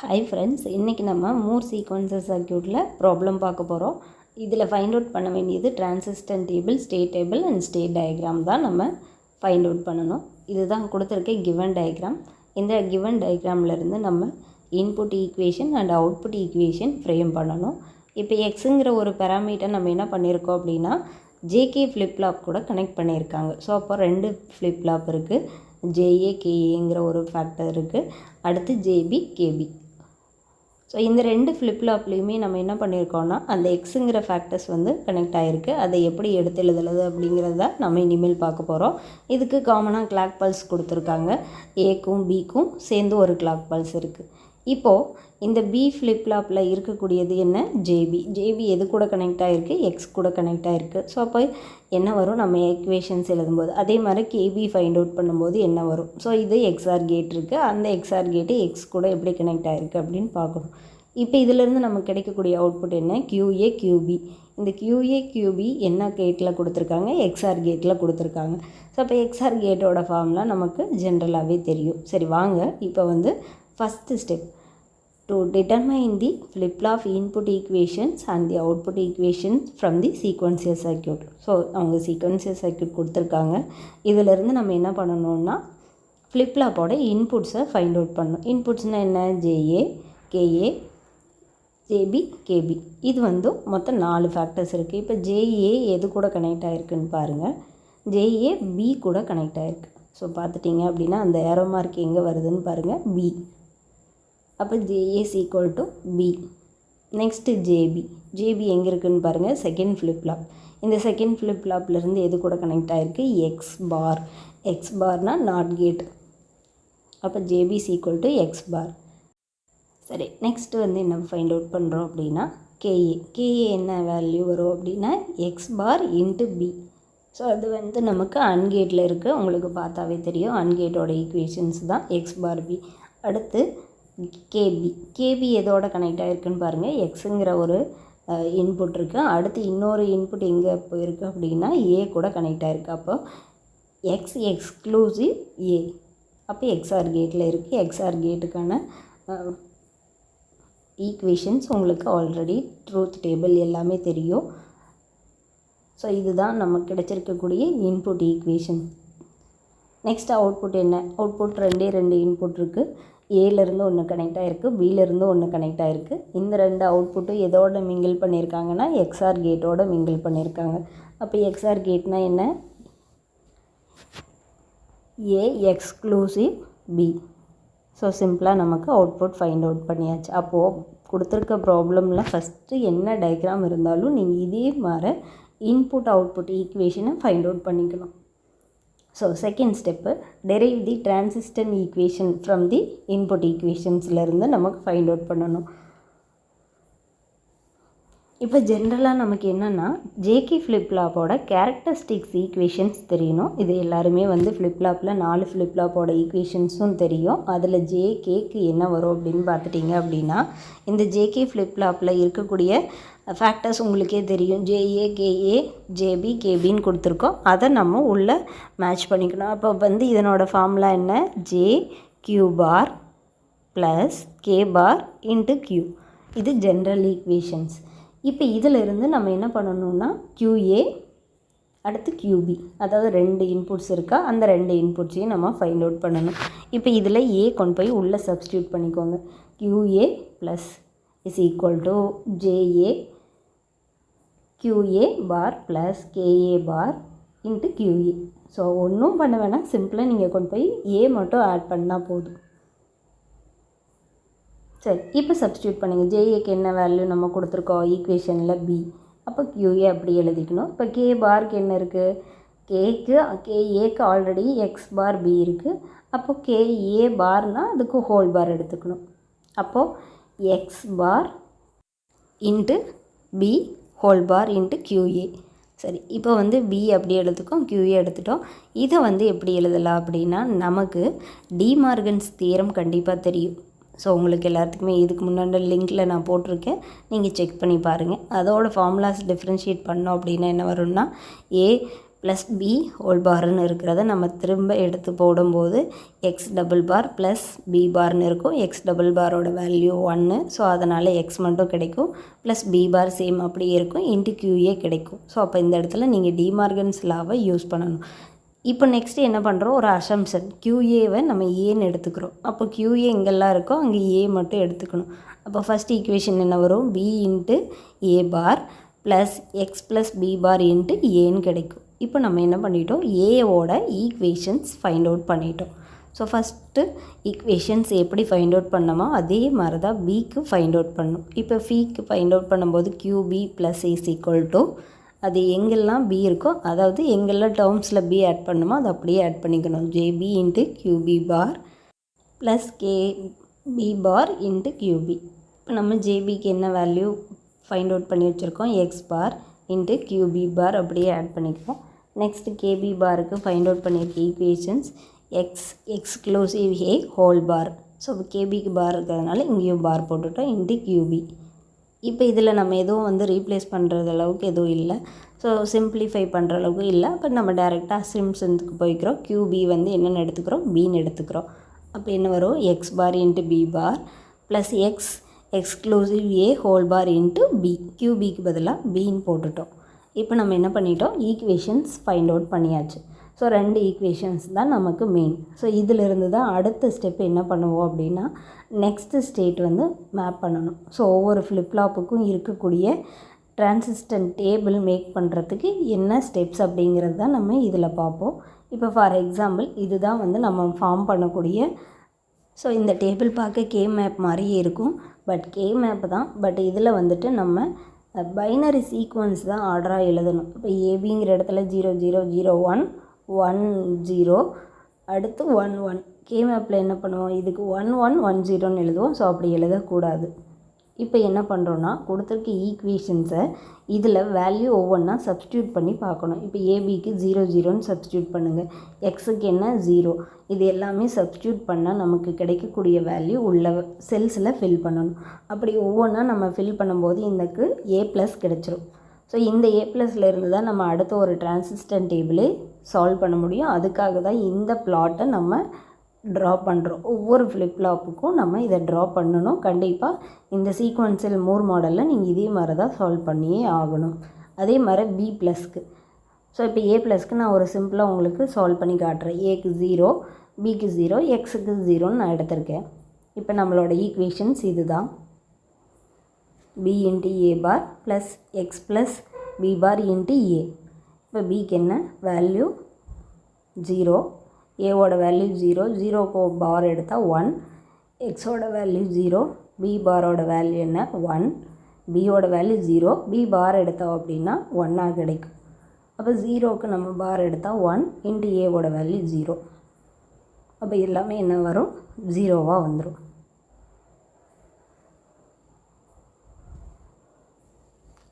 Hi friends, இன்றைக்கி நம்ம Moore sequences சர்க்யூட்டில் ப்ராப்ளம் பார்க்க போகிறோம். இதில் ஃபைண்ட் அவுட் பண்ண வேண்டியது transition table, state table and state diagram தான் நம்ம ஃபைண்ட் அவுட் பண்ணணும். இதுதான் கொடுத்துருக்க கிவன் டயக்ராம். இந்த கிவன் டயக்ராம்லேருந்து நம்ம input equation and output equation frame பண்ணணும். இப்போ எக்ஸுங்கிற ஒரு பேராமீட்டர் நம்ம என்ன பண்ணியிருக்கோம் அப்படின்னா ஜேகே ஃப்ளிப்லாப் கூட கனெக்ட் பண்ணியிருக்காங்க. ஸோ அப்போ 2 ஃப்ளிப்லாப் இருக்குது. ஜேஏ கேஏங்கிற ஒரு ஃபேக்டர் இருக்குது, அடுத்து ஜேபி கேபி. ஸோ இந்த 2 ஃப்ளிப்லாப்லேயுமே நம்ம என்ன பண்ணியிருக்கோம்னா அந்த எக்ஸுங்கிற ஃபேக்டர்ஸ் கனெக்ட் ஆகிருக்கு. அதை எப்படி எடுத்து எழுதுறது அப்படிங்கிறத நம்ம இனிமேல் பார்க்க போகிறோம். இதுக்கு காமனாக கிளாக் பல்ஸ் கொடுத்துருக்காங்க. ஏக்கும் பிக்கும் சேர்ந்து ஒரு கிளாக் பல்ஸ் இருக்குது. இப்போது இந்த பி ஃப்ளிப்லாப்பில் இருக்கக்கூடியது என்ன? ஜேபி. ஜேபி எது கூட கனெக்ட் ஆகிருக்கு? எக்ஸ் கூட கனெக்ட் ஆகிருக்கு. ஸோ அப்போ என்ன வரும்? நம்ம ஈக்குவேஷன்ஸ் எழுதும்போது அதே மாதிரி கேபி ஃபைண்ட் அவுட் பண்ணும்போது என்ன வரும்? ஸோ இது எக்ஸ்ஆர் கேட் இருக்குது. அந்த எக்ஸ்ஆர் கேட்டு எக்ஸ் கூட எப்படி கனெக்ட் ஆகிருக்கு அப்படின்னு பார்க்கணும். இப்போ இதிலேருந்து நமக்கு கிடைக்கக்கூடிய அவுட்புட் என்ன? QA QP. இந்த கியூஏ கியூபி என்ன கேட்டில் கொடுத்துருக்காங்க? எக்ஸ்ஆர் கேட்டில் கொடுத்துருக்காங்க. ஸோ அப்போ எக்ஸ்ஆர் கேட்டோட ஃபார்ம்லாம் நமக்கு ஜென்ரலாகவே தெரியும். சரி வாங்க, இப்போ first step to determine the flip-flop input equations and the output equations from the sequential circuit. So அவங்க sequential circuit கொடுத்துருக்காங்க. இதிலிருந்து நம்ம என்ன பண்ணணும்னா ஃப்ளிப்லாப்போட இன்புட்ஸை ஃபைண்ட் அவுட் பண்ணணும். இன்புட்ஸ்னால் என்ன? J A K A J B K B. இது மொத்தம் 4 ஃபேக்டர்ஸ் இருக்குது. இப்போ ஜேஏ எது கூட கனெக்ட் ஆகிருக்குன்னு பாருங்கள். ஜேஏ பி கூட கனெக்ட் ஆகிருக்கு. ஸோ பார்த்துட்டிங்க அப்படின்னா அந்த ஏரோ மார்க் எங்கே வருதுன்னு பாருங்கள், பி. அப்போ JA's equal to b. Next JB. JB எங்கே இருக்குதுன்னு பாருங்கள், செகண்ட் ஃப்ளிப்லாப். இந்த செகண்ட் ஃப்ளிப்லாப்லேருந்து எது கூட கனெக்ட் ஆகிருக்கு? X bar. எக்ஸ் பார்னால் நாட் கேட். அப்போ JB's equal to x bar. சரி, நெக்ஸ்ட்டு என்ன ஃபைண்ட் அவுட் பண்ணுறோம் அப்படின்னா கேஏ. கேஏ என்ன வேல்யூ வரும் அப்படின்னா X bar into B. So அது நமக்கு அன்கேட்டில் இருக்குது. உங்களுக்கு பார்த்தாவே தெரியும் அன்கேட்டோட ஈக்குவேஷன்ஸ் தான் எக்ஸ் பார் பி. அடுத்து கேபி. கேபி எதோட கனெக்ட் ஆகிருக்குன்னு பாருங்கள், எக்ஸுங்கிற ஒரு இன்புட் இருக்குது. அடுத்து இன்னொரு இன்புட் எங்கே போயிருக்கு அப்படின்னா ஏ கூட கனெக்ட் ஆகிருக்கு. அப்போ எக்ஸ் எக்ஸ்க்ளூசிவ் ஏ. அப்போ எக்ஸ்ஆர் கேட்டில் இருக்குது. எக்ஸ்ஆர் கேட்டுக்கான ஈக்குவேஷன்ஸ் உங்களுக்கு ஆல்ரெடி ட்ரூத் டேபிள் எல்லாமே தெரியும். ஸோ இதுதான் நமக்கு கிடைச்சிருக்கக்கூடிய இன்புட் ஈக்குவேஷன். நெக்ஸ்ட் அவுட்புட் என்ன? அவுட்புட் 2 இன்புட் இருக்குது. ஏலேருந்து ஒன்று கனெக்ட் ஆகிருக்கு, பியிலேருந்து ஒன்று கனெக்ட் ஆகிருக்கு. இந்த 2 அவுட்புட்டும் எதோட மிங்கிள் பண்ணியிருக்காங்கன்னா எக்ஸ்ஆர் கேட்டோட மிங்கிள் பண்ணியிருக்காங்க. அப்போ எக்ஸ்ஆர் கேட்னால் என்ன? ஏ எக்ஸ்க்ளூசிவ் பி. ஸோ சிம்பிளாக நமக்கு அவுட்புட் ஃபைண்ட் அவுட் பண்ணியாச்சு. அப்போது கொடுத்துருக்க ப்ராப்ளமில் ஃபஸ்ட்டு என்ன டயக்ராம் இருந்தாலும் நீங்கள் இதே மாதிரி இன்புட் அவுட்புட் ஈக்குவேஷனை ஃபைண்ட் அவுட் பண்ணிக்கணும். So second step, derive the transition equation from the input ஈக்குவேஷன்ஸ்லேருந்து நமக்கு ஃபைண்ட் அவுட் பண்ணணும். இப்போ ஜென்ரலாக நமக்கு என்னென்னா ஜேகே ஃப்ளிப்லாப்போட கேரக்டரிஸ்டிக்ஸ் ஈக்குவேஷன்ஸ் தெரியணும். இது எல்லாருமே ஃப்ளிப்லாப்பில் 4 ஃப்ளிப்லாப்போட ஈக்குவேஷன்ஸும் தெரியும். அதில் ஜேகேக்கு என்ன வரும் அப்படின்னு பார்த்துட்டிங்க அப்படின்னா இந்த ஜேகே ஃப்ளிப்லாப்பில் இருக்கக்கூடிய ஃபேக்டர்ஸ் உங்களுக்கே தெரியும். ஜேஏ கேஏ ஜேபி கேபின்னு கொடுத்துருக்கோம். அதை நம்ம உள்ளே மேட்ச் பண்ணிக்கணும். அப்போ இதனோட ஃபார்முலா என்ன? J Q bar plus K bar into Q. இது ஜென்ரல் ஈக்குவேஷன்ஸ். இப்போ இதிலிருந்து நம்ம என்ன பண்ணணும்னா கியூஏ அடுத்து கியூபி, அதாவது 2 இன்புட்ஸ் இருக்கா, அந்த 2 இன்புட்ஸையும் நம்ம ஃபைண்ட் அவுட் பண்ணணும். இப்போ இதில் ஏ கொண்டு போய் உள்ளே சப்ஸ்டியூட் பண்ணிக்கோங்க. Q A plus is equal to J A Q A bar plus K A bar into Q A. So ஒன்றும் பண்ண வேணாம், சிம்பிளாக நீங்கள் கொண்டு போய் ஏ மட்டும் ஆட் பண்ணால் போதும். சரி, இப்போ சப்ஸ்டியூட் பண்ணுங்கள். ஜேஏக்கு என்ன வேல்யூ நம்ம கொடுத்துருக்கோம்? ஈக்குவேஷனில் பி. அப்போ கியூஏ அப்படி எழுதிக்கணும். இப்போ கே பாருக்கு என்ன இருக்குது? கேஏக்கு ஆல்ரெடி எக்ஸ் பார் பி இருக்குது. அப்போது கேஏ பார்னால் அதுக்கு ஹோல் பார் எடுத்துக்கணும். அப்போது X bar into B whole bar into Q A. சரி, இப்போ பி அப்படி எடுத்துக்கோம், கியூஏ எடுத்துட்டோம். இதை எப்படி எழுதலாம் அப்படின்னா நமக்கு டிமார்கன்ஸ் தியரம் கண்டிப்பாக தெரியும். ஸோ உங்களுக்கு எல்லாத்துக்குமே இதுக்கு முன்னாடி லிங்க்கில் நான் போட்டிருக்கேன், நீங்கள் செக் பண்ணி பாருங்கள். அதோட ஃபார்முலாஸ் டிஃப்ரென்ஷியேட் பண்ணோம் அப்படின்னா என்ன வரும்னா ஏ ப்ளஸ் பி ஹோல் பார்னு இருக்கிறத நம்ம திரும்ப எடுத்து போடும்போது x double bar plus b பார்னு இருக்கும். எக்ஸ் டபுள் பாரோட வேல்யூ 1, ஸோ அதனால் எக்ஸ் மட்டும் கிடைக்கும். ப்ளஸ் பி பார் சேம் அப்படியே இருக்கும், இன்ட்டு கியூஏ கிடைக்கும். ஸோ அப்போ இந்த இடத்துல நீங்கள் டிமார்கன்ஸ் லாவை யூஸ் பண்ணணும். இப்போ நெக்ஸ்ட்டு என்ன பண்ணுறோம், ஒரு அசம்ஷன் கியூஏவை நம்ம ஏன்னு எடுத்துக்கிறோம். அப்போ கியூஏ எங்கெல்லாம் இருக்கோ அங்கே ஏ மட்டும் எடுத்துக்கணும். அப்போ ஃபஸ்ட் ஈக்குவேஷன் என்ன வரும், b into a bar plus x plus b bar into ஏன்னு கிடைக்கும். இப்போ நம்ம என்ன பண்ணிட்டோம், ஏவோட ஈக்குவேஷன்ஸ் ஃபைண்ட் அவுட் பண்ணிட்டோம். ஸோ ஃபஸ்ட்டு ஈக்குவேஷன்ஸ் எப்படி ஃபைண்ட் அவுட் பண்ணோமோ அதே மாதிரி தான் பிக்கு ஃபைண்ட் அவுட் பண்ணணும். இப்போ ஃபீக்கு ஃபைண்ட் அவுட் பண்ணும்போது QB plus is equal to, அது எங்கெல்லாம் பி இருக்கோ, அதாவது எங்கெல்லாம் டேர்ம்ஸில் பி ஆட் பண்ணுமோ அதை அப்படியே ஆட் பண்ணிக்கணும். J B into Q B bar plus K B bar into Q B. இப்போ நம்ம ஜேபிக்கு என்ன வேல்யூ ஃபைண்ட் அவுட் பண்ணி வச்சுருக்கோம், X bar into Q B bar அப்படியே ஆட் பண்ணிக்கிறோம். நெக்ஸ்ட்டு கேபி பாருக்கு ஃபைண்ட் அவுட் பண்ணியிருக்க ஈக்குவேஷன்ஸ் எக்ஸ் எக்ஸ்க்ளூசிவ் ஏ ஹோல் பார். ஸோ கேபிக்கு பார் இருக்கிறதுனால இங்கேயும் பார் போட்டுட்டோம் இன்ட்டு கியூபி. இப்போ இதில் நம்ம எதுவும் ரீப்ளேஸ் பண்ணுறது அளவுக்கு எதுவும் இல்லை, ஸோ சிம்பிளிஃபை பண்ணுற அளவுக்கு இல்லை. அப்போ நம்ம டேரெக்டாக சிம்சனுக்கு போய்க்கிறோம். கியூபி என்னென்னு எடுத்துக்கிறோம், பின்னு எடுத்துக்கிறோம். அப்போ என்ன வரும், x bar into b bar plus x exclusive ஏ ஹோல் பார் இன்ட்டு பி. கியூபிக்கு பதிலாக பின்னு போட்டுட்டோம். இப்போ நம்ம என்ன பண்ணிட்டோம், ஈக்குவேஷன்ஸ் ஃபைண்ட் அவுட் பண்ணியாச்சு. ஸோ 2 ஈக்குவேஷன்ஸ் தான் நமக்கு மெயின். ஸோ இதிலிருந்து தான் அடுத்த ஸ்டெப் என்ன பண்ணுவோம் அப்படின்னா, நெக்ஸ்ட்டு ஸ்டேட் மேப் பண்ணணும். ஸோ ஒவ்வொரு ஃப்ளிப்லாப்புக்கும் இருக்கக்கூடிய டிரான்சிஸ்டன்ட் டேபிள் மேக் பண்ணுறதுக்கு என்ன ஸ்டெப்ஸ் அப்படிங்கிறது தான் நம்ம இதில் பார்ப்போம். இப்போ ஃபார் எக்ஸாம்பிள் இதுதான் நம்ம ஃபார்ம் பண்ணக்கூடிய, ஸோ இந்த டேபிள் பார்க்க கே மேப் மாதிரியே இருக்கும், பட் கே மேப் தான். பட் இதில் நம்ம பைனரி சீக்வன்ஸ் தான் ஆர்டராக எழுதணும். இப்போ ஏபிங்கிற இடத்துல 0 0 0 1 1 0 அடுத்து 1 1. கே மேப்பில் என்ன பண்ணுவோம், இதுக்கு 1 1 1 0ன்னு எழுதுவோம். ஸோ அப்படி எழுதக்கூடாது. இப்போ என்ன பண்ணுறோன்னா, கொடுத்துருக்க ஈக்குவேஷன்ஸை இதில் வேல்யூ ஒவ்வொன்றா சப்ஸ்டியூட் பண்ணி பார்க்கணும். இப்போ ஏபிக்கு 0 0ன்னு சப்ஸ்டியூட் பண்ணுங்கள், எக்ஸுக்கு என்ன 0, இது எல்லாமே சப்ஸ்டியூட் பண்ணால் நமக்கு கிடைக்கக்கூடிய வேல்யூ உள்ள செல்ஸில் ஃபில் பண்ணணும். அப்படி ஒவ்வொன்றா நம்ம ஃபில் பண்ணும்போது இந்தக்கு ஏ ப்ளஸ் கிடச்சிரும். ஸோ இந்த ஏ ப்ளஸில் இருந்து தான் நம்ம அடுத்த ஒரு டிரான்சிஸ்டன்ட் டேபிளே சால்வ் பண்ண முடியும். அதுக்காக தான் இந்த பிளாட்டை நம்ம ட்ரா பண்ணுறோம். ஒவ்வொரு ஃப்ளிப்லாப்புக்கும் நம்ம இதை ட்ரா பண்ணணும். கண்டிப்பாக இந்த சீக்வன்சியல் மூர் மாடலில் நீங்கள் இதே மாதிரி தான் சால்வ் பண்ணியே ஆகணும். அதே மாதிரி பி ப்ளஸ்க்கு, ஸோ இப்போ ஏ ப்ளஸ்க்கு நான் ஒரு சிம்பிளாக உங்களுக்கு சால்வ் பண்ணி காட்டுறேன். ஏக்கு 0, பிக்கு 0, எக்ஸுக்கு 0ன்னு நான் எடுத்திருக்கேன். இப்போ நம்மளோட ஈக்குவேஷன்ஸ் இது தான், b into a bar plus x plus b bar into a. இப்போ பிக்கு என்ன வேல்யூ 0, ஏவோட வேல்யூ 0, 0க்கு பார் எடுத்தால் 1, எக்ஸோட வேல்யூ 0, பி பாரோட வேல்யூ என்ன 1, பியோட வேல்யூ 0, பி பார் எடுத்தோம் அப்படின்னா 1ஆக கிடைக்கும். அப்போ 0க்கு நம்ம பார் எடுத்தால் 1 இன்ட்டு ஏவோட வேல்யூ 0. அப்போ எல்லாமே என்ன வரும், 0வாக வந்துடும்.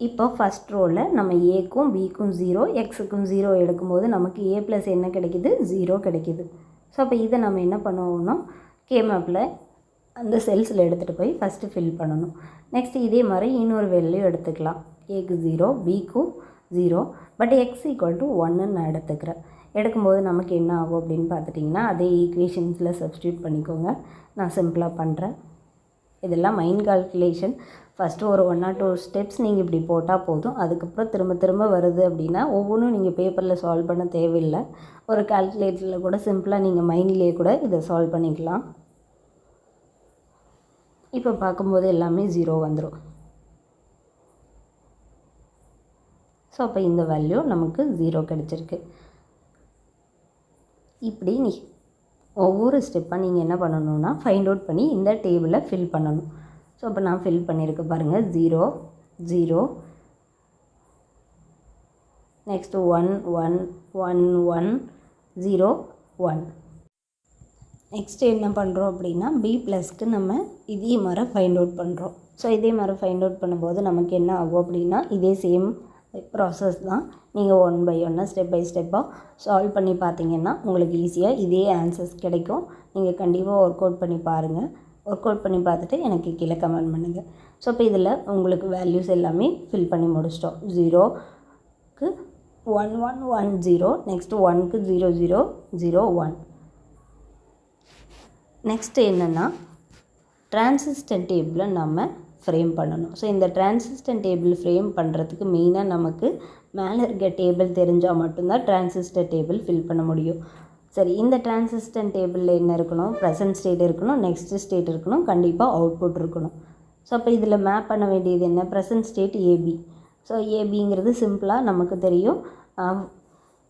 இப்போ ஃபஸ்ட் ரோவில் நம்ம ஏக்கும் பிக்கும் 0, எக்ஸுக்கும் 0 எடுக்கும்போது நமக்கு ஏ ப்ளஸ் என்ன கிடைக்கிது, 0 கிடைக்கிது. ஸோ அப்போ இதை நம்ம என்ன பண்ணுவோம்னா, கே மேப்பில் அந்த செல்ஸில் எடுத்துகிட்டு போய் ஃபஸ்ட்டு ஃபில் பண்ணணும். நெக்ஸ்ட்டு இதே மாதிரி இன்னொரு வேல்யூ எடுத்துக்கலாம். ஏக்கு 0, பிக்கும் 0, பட் எக்ஸ் ஈக்குவல் டு 1ன்னு நான் எடுத்துக்கிறேன். எடுக்கும்போது நமக்கு என்ன ஆகும் அப்படின்னு பார்த்துட்டிங்கன்னா, அதே ஈக்குவேஷன்ஸில் சப்ஸ்டியூட் பண்ணிக்கோங்க. நான் சிம்பிளாக பண்ணுறேன். இதெல்லாம் மைண்ட் கால்குலேஷன். ஃபஸ்ட்டு ஒரு 1 or 2 ஸ்டெப்ஸ் நீங்கள் இப்படி போட்டால் போதும். அதுக்கப்புறம் திரும்ப திரும்ப வருது அப்படின்னா ஒவ்வொன்றும் நீங்கள் பேப்பரில் சால்வ் பண்ண தேவையில்லை. ஒரு கால்குலேட்டரில் கூட சிம்பிளாக நீங்கள் மைண்ட்லேயே கூட இதை சால்வ் பண்ணிக்கலாம். இப்போ பார்க்கும்போது எல்லாமே 0 வந்துடும். ஸோ அப்போ இந்த வேல்யூ நமக்கு 0 கிடச்சிருக்கு. இப்படி ஒவ்வொரு ஸ்டெப்பாக நீங்கள் என்ன பண்ணணுன்னா ஃபைண்ட் அவுட் பண்ணி இந்த டேபிளை ஃபில் பண்ணணும். ஸோ அப்போ நான் ஃபில் பண்ணியிருக்க பாருங்கள், 0 0, நெக்ஸ்ட்டு 1 1 1 1 0 1. நெக்ஸ்ட்டு என்ன பண்ணுறோம் அப்படின்னா, பி ப்ளஸ்க்கு நம்ம இதே மாதிரி ஃபைண்ட் அவுட் பண்ணுறோம். ஸோ இதே மாதிரி ஃபைண்ட் அவுட் பண்ணும்போது நமக்கு என்ன ஆகும் அப்படின்னா, இதே சேம் ப்ராசஸ் தான். நீங்கள் 1 by 1 ஸ்டெப் பை ஸ்டெப்பாக சால்வ் பண்ணி பார்த்தீங்கன்னா உங்களுக்கு ஈஸியாக இதே ஆன்சர்ஸ் கிடைக்கும். நீங்கள் கண்டிப்பாக ஒர்க் அவுட் பண்ணி பாருங்கள். ஒர்க் அவுட் பண்ணி பார்த்துட்டு எனக்கு கீழே கமெண்ட் பண்ணுங்கள். ஸோ இப்போ இதில் உங்களுக்கு வேல்யூஸ் எல்லாமே ஃபில் பண்ணி முடிச்சிட்டோம். 0க்கு 1 1 1 0. நெக்ஸ்ட்டு 1க்கு 0 0 0 1. நெக்ஸ்ட்டு என்னென்னா டிரான்சிஸ்டன்ட் டேபிளை நம்ம ஃப்ரேம் பண்ணணும். ஸோ இந்த டிரான்சிஸ்டன்ட் டேபிள் ஃப்ரேம் பண்ணுறதுக்கு மெயினாக நமக்கு மேலே இருக்க டேபிள் தெரிஞ்சால் மட்டும்தான் டிரான்சிஸ்டர் டேபிள் ஃபில் பண்ண முடியும். சரி, இந்த டிரான்சிஸ்டன்ட் டேபிளில் என்ன இருக்கணும்? ப்ரெசன்ட் ஸ்டேட் இருக்கணும், நெக்ஸ்ட் ஸ்டேட் இருக்கணும், கண்டிப்பாக அவுட்புட் இருக்கணும். ஸோ அப்போ இதில் மேப் பண்ண வேண்டியது என்ன? Present state A B. ஸோ ஏபிங்கிறது சிம்பிளாக நமக்கு தெரியும்,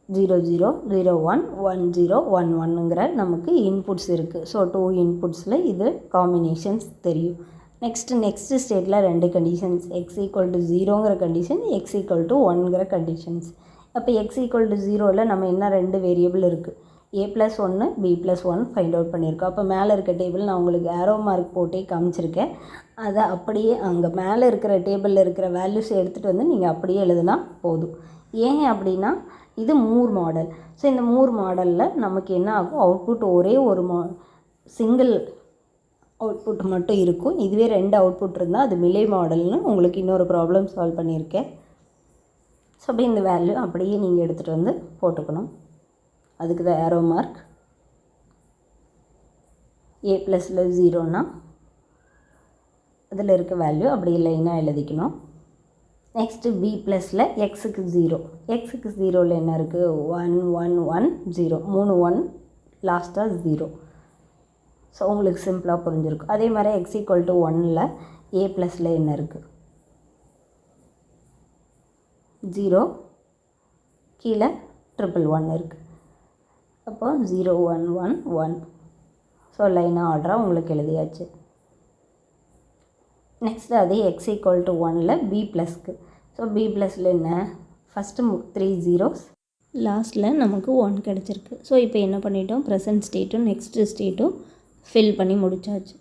0 0 0 1 1 0 1 1ங்கிற நமக்கு இன்புட்ஸ் இருக்குது. ஸோ 2 இன்புட்ஸில் இது காம்பினேஷன்ஸ் தெரியும். நெக்ஸ்ட் ஸ்டேட்டில் 2 கண்டிஷன்ஸ், x = 0ங்கிற கண்டிஷன், x = 1ங்கிற கண்டிஷன்ஸ். அப்போ x = 0ல் நம்ம என்ன 2 வேரியபிள் இருக்குது, a+1 b+1 ஃபைண்ட் அவுட் பண்ணியிருக்கோம். அப்போ மேலே இருக்க டேபிள் நான் உங்களுக்கு ஆரோ மார்க் போட்டே காமிச்சிருக்கேன். அதை அப்படியே அங்கே மேலே இருக்கிற டேபிளில் இருக்கிற வேல்யூஸ் எடுத்துகிட்டு வந்து நீங்கள் அப்படியே எழுதுனா போதும். ஏன் அப்படின்னா இது மூர் மாடல். ஸோ இந்த மூர் மாடலில் நமக்கு என்ன ஆகும், அவுட்புட் ஒரே ஒரு சிங்கிள் அவுட்புட் மட்டும் இருக்கும். இதுவே 2 அவுட்புட் இருந்தால் அது மிலே மாடல்னு உங்களுக்கு இன்னொரு ப்ராப்ளம் சால்வ் பண்ணியிருக்கேன். ஸோ அப்படி இந்த வேல்யூ அப்படியே நீங்கள் எடுத்துகிட்டு வந்து போட்டுக்கணும். அதுக்கு தான் ஏரோ மார்க். a+ல் 0னா அதில் இருக்க வேல்யூ அப்படி லைனாக எழுதிக்கணும். நெக்ஸ்ட்டு b+ல் x-க்கு 0. x-க்கு 0ல் என்ன இருக்குது? 1 1 1 0, 3 1 லாஸ்ட்டாக 0. ஸோ உங்களுக்கு சிம்பிளாக புரிஞ்சிருக்கும். அதே மாதிரி x = 1ல் a+ல் என்ன இருக்குது? 0, கீழே 111 இருக்குது. அப்போ 0 1 1 1. ஸோ லைனாக ஆர்டராக உங்களுக்கு எழுதியாச்சு. நெக்ஸ்ட்டு அதே x = 1ல் b+க்கு. ஸோ b+ல் என்ன? ஃபஸ்ட்டு 3 zeros, லாஸ்ட்டில் நமக்கு 1 கிடச்சிருக்கு. ஸோ இப்போ என்ன பண்ணிட்டோம்? ப்ரெசன்ட் ஸ்டேட்டும் நெக்ஸ்ட்டு ஸ்டேட்டும் ஃபில் பண்ணி முடிச்சாச்சு.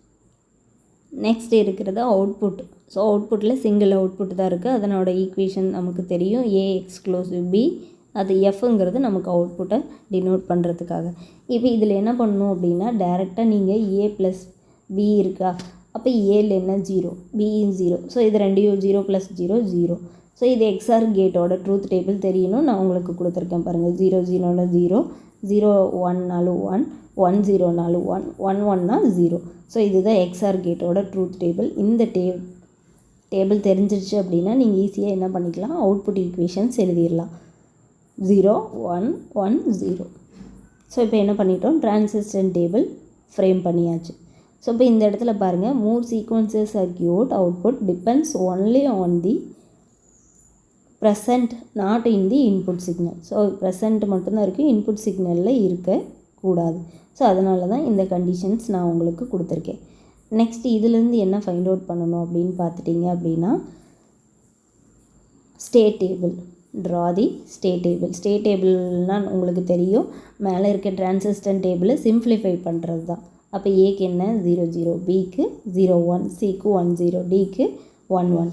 நெக்ஸ்ட் இருக்கிறது அவுட்புட். ஸோ அவுட்புட்டில் சிங்கிள் அவுட்புட் தான் இருக்குது. அதனோட ஈக்குவேஷன் நமக்கு தெரியும், a(b). அது எஃப்ங்கிறது நமக்கு அவுட்புட்டை டினோட் பண்ணுறதுக்காக. இப்போ இதில் என்ன பண்ணணும் அப்படின்னா டைரெக்டாக நீங்கள் a+b இருக்கா, அப்போ ஏல என்ன? 0, b-யும் 0. ஸோ இது 2யும் 0 + 0 0. ஸோ இது XOR கேட்டோட ட்ரூத் டேபிள் தெரியணும். நான் உங்களுக்கு கொடுத்துருக்கேன் பாருங்கள். 0 0னா 0, 0 1னாலும் 1, 1 0னாலும் 1, 1 1னா 0. ஸோ இதுதான் XOR கேட்டோட ட்ரூத் டேபிள். இந்த டேபிள் தெரிஞ்சிருச்சு அப்படின்னா நீங்கள் ஈஸியாக என்ன பண்ணிக்கலாம், அவுட்புட் ஈக்குவேஷன்ஸ் எழுதிடலாம். 0 1 1 0. ஸோ இப்போ என்ன பண்ணிட்டோம்? டிரான்சிஸ்டன்ட் டேபிள் ஃப்ரேம் பண்ணியாச்சு. ஸோ இப்போ இந்த இடத்துல பாருங்கள், Moore sequences circuit output depends only on the present, not in the input signal. So present மட்டும்தான் இருக்குது, இன்புட் சிக்னலில் இருக்கக்கூடாது. ஸோ அதனால தான் இந்த கண்டிஷன்ஸ் நான் உங்களுக்கு கொடுத்துருக்கேன். நெக்ஸ்ட் இதிலேருந்து என்ன ஃபைண்ட் அவுட் பண்ணணும் அப்படின்னு பார்த்துட்டிங்க அப்படின்னா state table. Draw the state table. State டேபிள்னால் உங்களுக்கு தெரியும், மேலே இருக்க டிரான்சிஸ்டன்ட் டேபிளை சிம்ப்ளிஃபை பண்ணுறது தான். அப்போ ஏக்கு என்ன? 0 0, பிக்கு 0 1, சிக்கு 1 0, டிக்கு 1 1.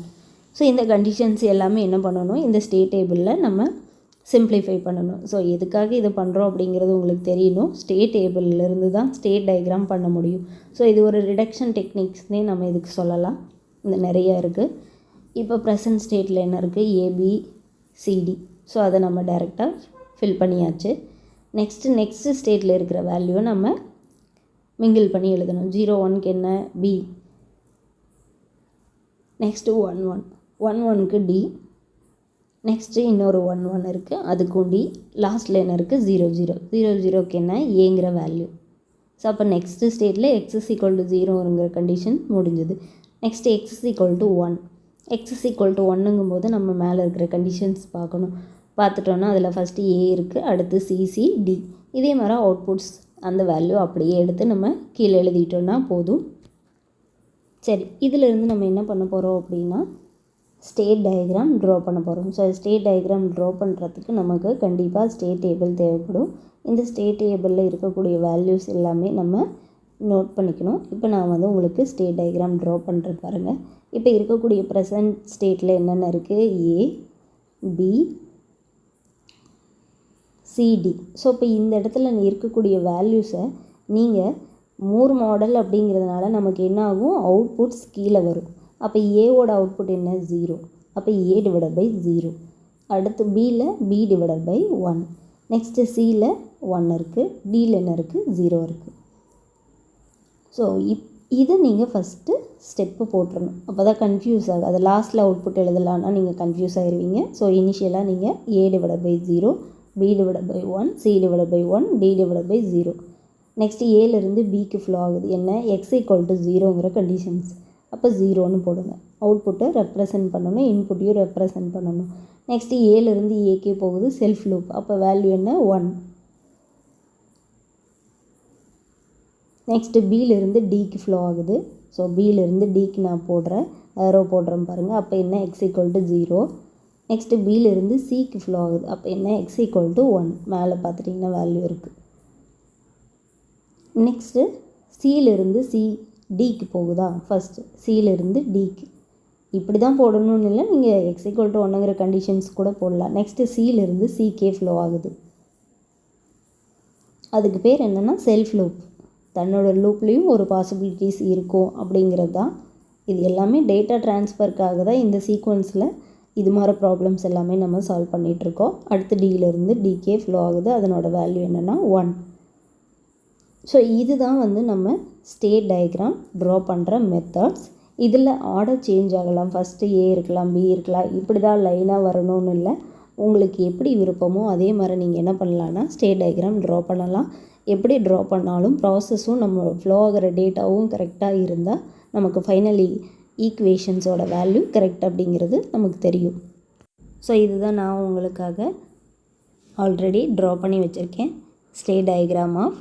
ஸோ இந்த கண்டிஷன்ஸ் எல்லாமே என்ன பண்ணணும், இந்த ஸ்டேட் டேபிளில் நம்ம சிம்ப்ளிஃபை பண்ணணும். ஸோ எதுக்காக இது பண்ணுறோம் அப்படிங்கிறது உங்களுக்கு தெரியணும். ஸ்டேட் டேபிள்லேருந்து தான் ஸ்டேட் டயக்ராம் பண்ண முடியும். ஸோ இது ஒரு ரிடக்ஷன் டெக்னிக்ஸ்னே நம்ம இதுக்கு சொல்லலாம். இந்த நிறையா இருக்குது. இப்போ ப்ரெசன்ட் ஸ்டேட்டில் என்ன இருக்குது? ABCD. ஸோ அதை நம்ம டைரெக்டாக ஃபில் பண்ணியாச்சு. நெக்ஸ்ட்டு ஸ்டேட்டில் இருக்கிற வேல்யூவை நம்ம மிங்கிள் பண்ணி எழுதணும். 0 1க்கு என்ன? B. நெக்ஸ்ட்டு 1 1, 1 1க்கு D. நெக்ஸ்ட்டு இன்னொரு 1 1 இருக்குது, அதுக்கும் D. லாஸ்ட்டில் என்ன இருக்குது? 0 0, 0 0க்கு என்ன? ஏங்கிற வேல்யூ. ஸோ அப்போ நெக்ஸ்ட்டு ஸ்டேட்டில் x = 0ங்கிற கண்டிஷன் முடிஞ்சுது. Next x = 1. x = 1ங்கும் போது நம்ம மேலே இருக்கிற கண்டிஷன்ஸ் பார்க்கணும். பார்த்துட்டோன்னா அதில் ஃபஸ்ட்டு A இருக்குது, அடுத்து CCD. இதே மாதிரி அவுட்புட்ஸ் அந்த வேல்யூ அப்படியே எடுத்து நம்ம கீழே எழுதிட்டோன்னா போதும். சரி, இதிலிருந்து நம்ம என்ன பண்ண போகிறோம் அப்படின்னா ஸ்டேட் டயக்ராம் ட்ரா பண்ண போகிறோம். ஸோ ஸ்டேட் டயக்ராம் ட்ரா பண்ணுறதுக்கு நமக்கு கண்டிப்பாக ஸ்டேட் டேபிள் தேவைப்படும். இந்த ஸ்டேட் டேபிளில் இருக்கக்கூடிய வேல்யூஸ் எல்லாமே நம்ம நோட் பண்ணிக்கணும். இப்போ நான் உங்களுக்கு ஸ்டேட் டயக்ராம் ட்ரா பண்ணுறது பாருங்கள். இப்போ இருக்கக்கூடிய ப்ரெசன்ட் ஸ்டேட்டில் என்னென்ன இருக்குது? A, B, C, D. So இப்போ இந்த இடத்துல இருக்கக்கூடிய வேல்யூஸை நீங்கள் மூர் மாடல் அப்படிங்கிறதுனால நமக்கு என்ன ஆகும்? அவுட்புட்ஸ் கீழே வரும். அப்போ ஏவோட அவுட்புட் என்ன? 0. அப்போ A/0. அடுத்து பியில் b டிவைடட் பை 1. நெக்ஸ்ட்டு சியில் 1 இருக்குது, டியில் என்ன இருக்குது 0 இருக்குது. ஸோ இதை நீங்கள் ஃபஸ்ட்டு ஸ்டெப்பு போட்டுடணும். அப்போ தான் கன்ஃபியூஸ் ஆகும். அது லாஸ்ட்டில் அவுட்புட் எழுதலான்னா நீங்கள் கன்ஃபியூஸ் ஆகிடுவீங்க. ஸோ இனிஷியலாக நீங்கள் a divided by 0, b divided by 1, c divided by 1, d divided by 0. Next ஏலேருந்து பிக்கு ஃப்ளோ ஆகுது. என்ன x = 0ங்கிற கண்டிஷன்ஸ். அப்போ 0ன்னு போடுங்க. அவுட்புட்டை ரெப்ரசன்ட் பண்ணணும், இன்புட்டையும் ரெப்ரசன்ட் பண்ணணும். நெக்ஸ்ட்டு ஏலேருந்து ஏக்கே போகுது, செல்ஃப் லூப். அப்போ வேல்யூ என்ன 1. நெக்ஸ்ட்டு பியிலேருந்து டிக்கு ஃப்ளோ ஆகுது. ஸோ பியிலேருந்து டிக்கு நான் போடுறேன், ஏரோ போடுறேன் பாருங்கள். அப்போ என்ன x = 0. நெக்ஸ்ட்டு பியிலேருந்து சிக்கு ஃப்ளோ ஆகுது. அப்போ என்ன x = 1. மேலே பார்த்துட்டிங்கன்னா வேல்யூ இருக்குது. நெக்ஸ்ட்டு சியிலேருந்து டிக்கு போகுதா, ஃபஸ்ட்டு சியிலேருந்து டிக்கு. இப்படி தான் போடணும்னு இல்லை, நீங்கள் x = 1ங்கிற கண்டிஷன்ஸ் கூட போடலாம். நெக்ஸ்ட்டு சியிலேருந்து சிக்கே ஃப்ளோ ஆகுது. அதுக்கு பேர் என்னென்னா செல்ஃப் லூப். தன்னோட லூப்லேயும் ஒரு பாசிபிலிட்டிஸ் இருக்கும் அப்படிங்கிறது தான். இது எல்லாமே டேட்டா ட்ரான்ஸ்ஃபருக்காக தான் இந்த சீக்வன்ஸில் இது மாதிரி ப்ராப்ளம்ஸ் எல்லாமே நம்ம சால்வ் பண்ணிகிட்ருக்கோம். அடுத்து டியிலேருந்து டிகே ஃப்ளோ ஆகுது. அதனோட வேல்யூ என்னென்னா 1. ஸோ இதுதான் நம்ம ஸ்டேட் டயக்ராம் ட்ரா பண்ணுற மெத்தட்ஸ். இதில் ஆர்டர் சேஞ்ச் ஆகலாம். ஃபஸ்ட்டு ஏ இருக்கலாம், பி இருக்கலாம். இப்படி தான் லைனாக வரணும்னு இல்லை. உங்களுக்கு எப்படி விருப்பமோ அதே மாதிரி நீங்கள் என்ன பண்ணலான்னா ஸ்டேட் டயக்ராம் ட்ரா பண்ணலாம். எப்படி ட்ரா பண்ணாலும் ப்ராசஸும் நம்ம ஃப்ளோ ஆகிற டேட்டாவும் கரெக்டாக இருந்தால் நமக்கு ஃபைனலி ஈக்குவேஷன்ஸோட வேல்யூ கரெக்ட் அப்படிங்கிறது நமக்கு தெரியும். ஸோ இதுதான் நான் உங்களுக்காக ஆல்ரெடி ட்ரா பண்ணி வச்சுருக்கேன், state diagram of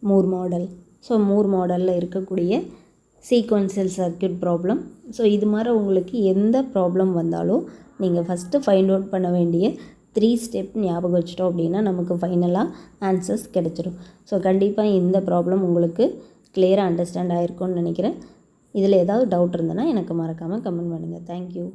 Moore model. So Moore மாடலில் இருக்கக்கூடிய சீக்வன்ஷியல் சர்க்யூட் ப்ராப்ளம். ஸோ இது மாதிரி உங்களுக்கு எந்த ப்ராப்ளம் வந்தாலும் நீங்கள் ஃபஸ்ட்டு ஃபைண்ட் அவுட் பண்ண வேண்டிய 3 ஸ்டெப் ஞாபகம் வச்சிட்டோம் அப்படின்னா நமக்கு ஃபைனலாக ஆன்சர்ஸ் கிடச்சிடும். ஸோ கண்டிப்பாக இந்த ப்ராப்ளம் உங்களுக்கு கிளியராக அண்டர்ஸ்டாண்ட் ஆகிருக்கும்னு நினைக்கிறேன். இதில் ஏதாவது டவுட் இருந்ததுன்னா எனக்கு மறக்காமல் கமெண்ட் பண்ணுங்கள். தேங்க்யூ.